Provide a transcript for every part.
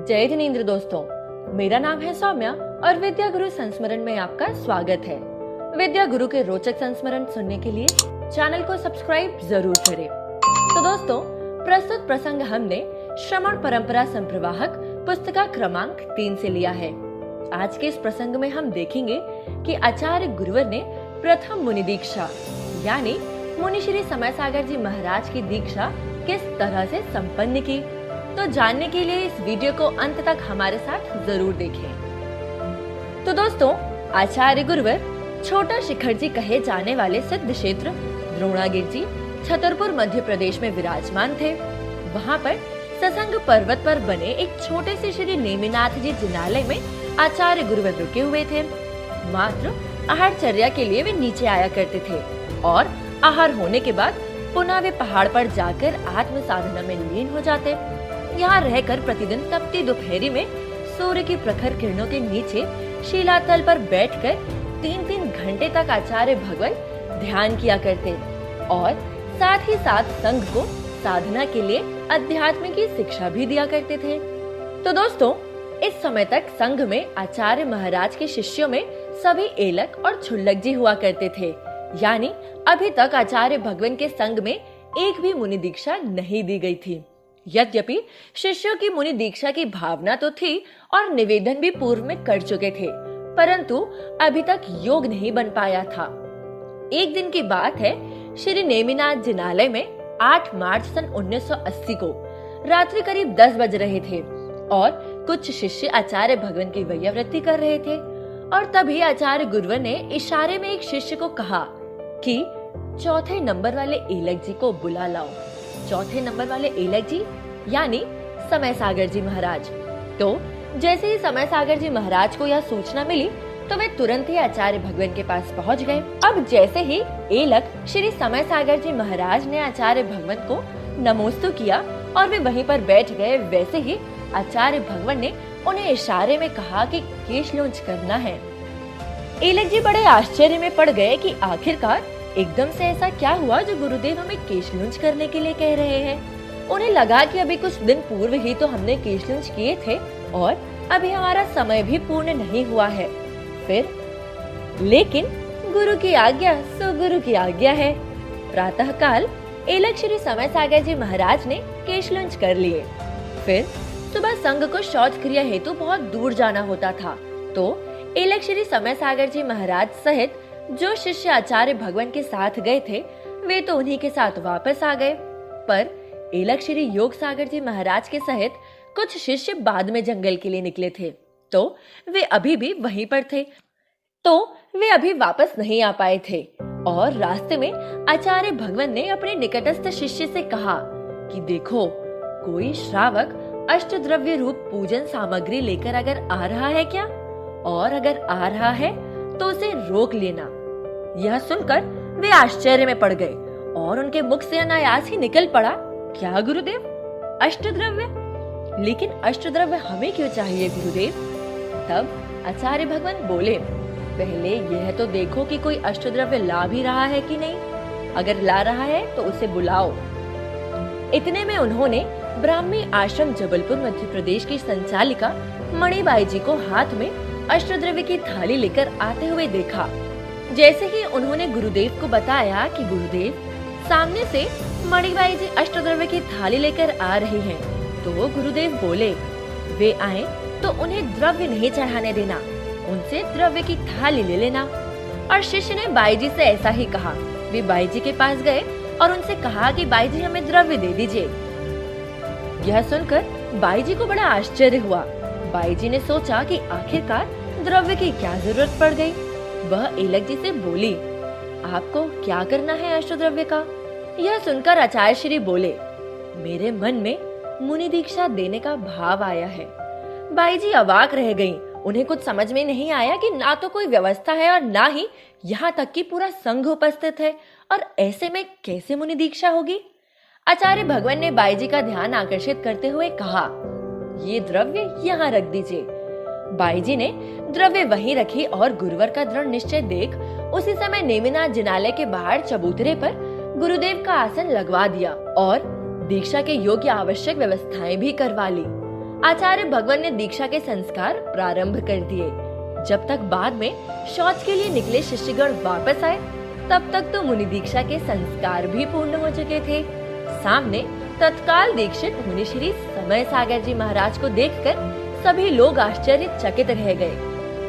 जय जिनेंद्र दोस्तों, मेरा नाम है सौम्या और विद्या गुरु संस्मरण में आपका स्वागत है। विद्या गुरु के रोचक संस्मरण सुनने के लिए चैनल को सब्सक्राइब जरूर करें। तो दोस्तों, प्रस्तुत प्रसंग हमने श्रमण परंपरा संप्रवाहक पुस्तिका क्रमांक 3 से लिया है। आज के इस प्रसंग में हम देखेंगे कि आचार्य गुरुवर ने प्रथम मुनि दीक्षा यानी मुनि श्री समय सागर जी महाराज की दीक्षा किस तरह से संपन्न की। तो जानने के लिए इस वीडियो को अंत तक हमारे साथ जरूर देखें। तो दोस्तों, आचार्य गुरुवर छोटा शिखर जी कहे जाने वाले सिद्ध क्षेत्र द्रोणागिरि जी छतरपुर मध्य प्रदेश में विराजमान थे। वहाँ पर ससंग पर्वत पर बने एक छोटे से श्री नेमिनाथ जी जिनालय में आचार्य गुरुवर रुके हुए थे। मात्र आहारचर्या के लिए वे नीचे आया करते थे और आहार होने के बाद पुनः वे पहाड़ पर जाकर आत्म साधना में लीन हो जाते। यहाँ रहकर प्रतिदिन तपती दोपहरी में सूर्य की प्रखर किरणों के नीचे शिलातल पर बैठकर 3-3 घंटे तक आचार्य भगवान ध्यान किया करते और साथ ही साथ संघ को साधना के लिए अध्यात्म की शिक्षा भी दिया करते थे। तो दोस्तों, इस समय तक संघ में आचार्य महाराज के शिष्यों में सभी एलक और छुल्लक जी हुआ करते थे, यानी अभी तक आचार्य भगवान के संघ में एक भी मुनि दीक्षा नहीं दी गई थी। यद्यपि शिष्यों की मुनि दीक्षा की भावना तो थी और निवेदन भी पूर्व में कर चुके थे, परंतु अभी तक योग नहीं बन पाया था। एक दिन की बात है, श्री नेमिनाथ जिनालय में 8 मार्च सन 1980 को रात्रि करीब 10 बज रहे थे और कुछ शिष्य आचार्य भगवान की वैयावृत्ति कर रहे थे और तभी आचार्य गुरुवर ने इशारे में एक शिष्य को कहा कि चौथे नंबर वाले एलक जी को बुला लाओ। चौथे नंबर वाले एलक जी यानी समय सागर जी महाराज। तो जैसे ही समय सागर जी महाराज को यह सूचना मिली तो वे तुरंत ही आचार्य भगवान के पास पहुंच गए। अब जैसे ही एलक श्री समय सागर जी महाराज ने आचार्य भगवान को नमोस्तु किया और वे वहीं पर बैठ गए, वैसे ही आचार्य भगवान ने उन्हें इशारे में कहा कि केश लूंज करना है। एलक जी बड़े आश्चर्य में पड़ गए कि आखिरकार एकदम से ऐसा क्या हुआ जो गुरुदेव हमें केश लूंज करने के लिए कह रहे हैं। उन्हें लगा कि अभी कुछ दिन पूर्व ही तो हमने केश लूंज किए थे और अभी हमारा समय भी पूर्ण नहीं हुआ है। फिर लेकिन गुरु की आज्ञा सो गुरु की आज्ञा है। प्रातः काल एलक श्री समय सागर जी महाराज ने केश लूंज कर लिए। फिर सुबह संघ को शौच क्रिया हेतु बहुत दूर जाना होता था, तो एलक श्री समय सागर जी महाराज सहित जो शिष्य आचार्य भगवान के साथ गए थे वे तो उन्हीं के साथ वापस आ गए, पर एलक श्री योग सागर जी महाराज के सहित कुछ शिष्य बाद में जंगल के लिए निकले थे, तो वे अभी भी वहीं पर थे, तो वे अभी वापस नहीं आ पाए थे। और रास्ते में आचार्य भगवान ने अपने निकटस्थ शिष्य से कहा कि देखो, कोई श्रावक अष्टद्रव्य रूप पूजन सामग्री लेकर अगर आ रहा है क्या, और अगर आ रहा है तो उसे रोक लेना। यह सुनकर वे आश्चर्य में पड़ गए और उनके मुख से अनायास ही निकल पड़ा, क्या गुरुदेव, अष्टद्रव्य? लेकिन अष्टद्रव्य हमें क्यों चाहिए गुरुदेव? तब आचार्य भगवान बोले, पहले यह तो देखो कि कोई अष्टद्रव्य ला भी रहा है कि नहीं। अगर ला रहा है तो उसे बुलाओ। इतने में उन्होंने ब्राह्मी आश्रम जबलपुर मध्य प्रदेश की संचालिका मणिबाई जी को हाथ में अष्टद्रव्य की थाली लेकर आते हुए देखा। जैसे ही उन्होंने गुरुदेव को बताया कि गुरुदेव, सामने से मणिबाई जी अष्टद्रव्य की थाली लेकर आ रही हैं, तो गुरुदेव बोले, वे आए तो उन्हें द्रव्य नहीं चढ़ाने देना, उनसे द्रव्य की थाली ले लेना। और शिष्य ने बाई जी से ऐसा ही कहा। वे बाई जी के पास गए और उनसे कहा कि बाई जी, हमें द्रव्य दे दीजिए। यह सुनकर बाई जी को बड़ा आश्चर्य हुआ। बाई जी ने सोचा कि आखिरकार द्रव्य की क्या जरूरत पड़ गई। वह एलक जी से बोली, आपको क्या करना है अष्टद्रव्य का? यह सुनकर आचार्य श्री बोले, मेरे मन में मुनि दीक्षा देने का भाव आया है। बाई जी अवाक रह गईं। उन्हें कुछ समझ में नहीं आया कि ना तो कोई व्यवस्था है और ना ही यहाँ तक कि पूरा संघ उपस्थित है, और ऐसे में कैसे मुनि दीक्षा होगी। आचार्य भगवान ने बाई जी का ध्यान आकर्षित करते हुए कहा, ये द्रव्य यहाँ रख दीजिए। बाई जी ने द्रव्य वहीं रखी और गुरुवर का दृढ़ निश्चय देख उसी समय नेमिनाथ जिनालय के बाहर चबूतरे पर गुरुदेव का आसन लगवा दिया और दीक्षा के योग्य आवश्यक व्यवस्थाएं भी करवा ली। आचार्य भगवान ने दीक्षा के संस्कार प्रारंभ कर दिए। जब तक बाद में शौच के लिए निकले शिष्यगण वापस आए, तब तक तो मुनि दीक्षा के संस्कार भी पूर्ण हो चुके थे। सामने तत्काल दीक्षित मुनि श्री समय सागर जी महाराज को देखकर सभी लोग आश्चर्यचकित रह गए।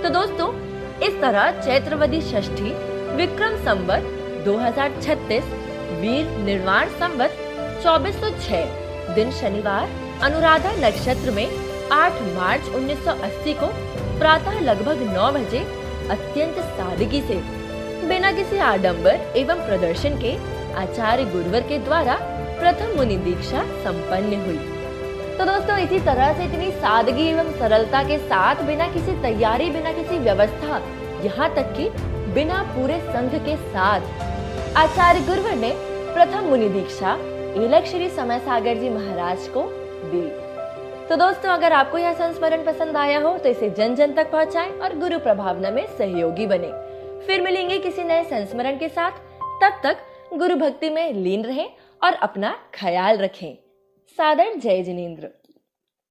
तो दोस्तों, इस तरह चैत्रवदी षष्ठी विक्रम संवत 2036 वीर निर्वाण संवत 2406 दिन शनिवार अनुराधा नक्षत्र में 8 मार्च 1980 को प्रातः लगभग 9 बजे अत्यंत सादगी से बिना किसी आडंबर एवं प्रदर्शन के आचार्य गुरुवर के द्वारा प्रथम मुनि दीक्षा संपन्न हुई। तो दोस्तों, इसी तरह से इतनी सादगी एवं सरलता के साथ, बिना किसी तैयारी, बिना किसी व्यवस्था, यहाँ तक कि बिना पूरे संघ के साथ आचार्य गुरुवर ने प्रथम मुनि दीक्षा एलक श्री समय सागर जी महाराज को दी। तो दोस्तों, अगर आपको यह संस्मरण पसंद आया हो तो इसे जन जन तक पहुंचाएं और गुरु प्रभावना में सहयोगी बने। फिर मिलेंगे किसी नए संस्मरण के साथ। तब तक गुरु भक्ति में लीन रहें और अपना ख्याल रखें। सादर जय जिनेंद्र।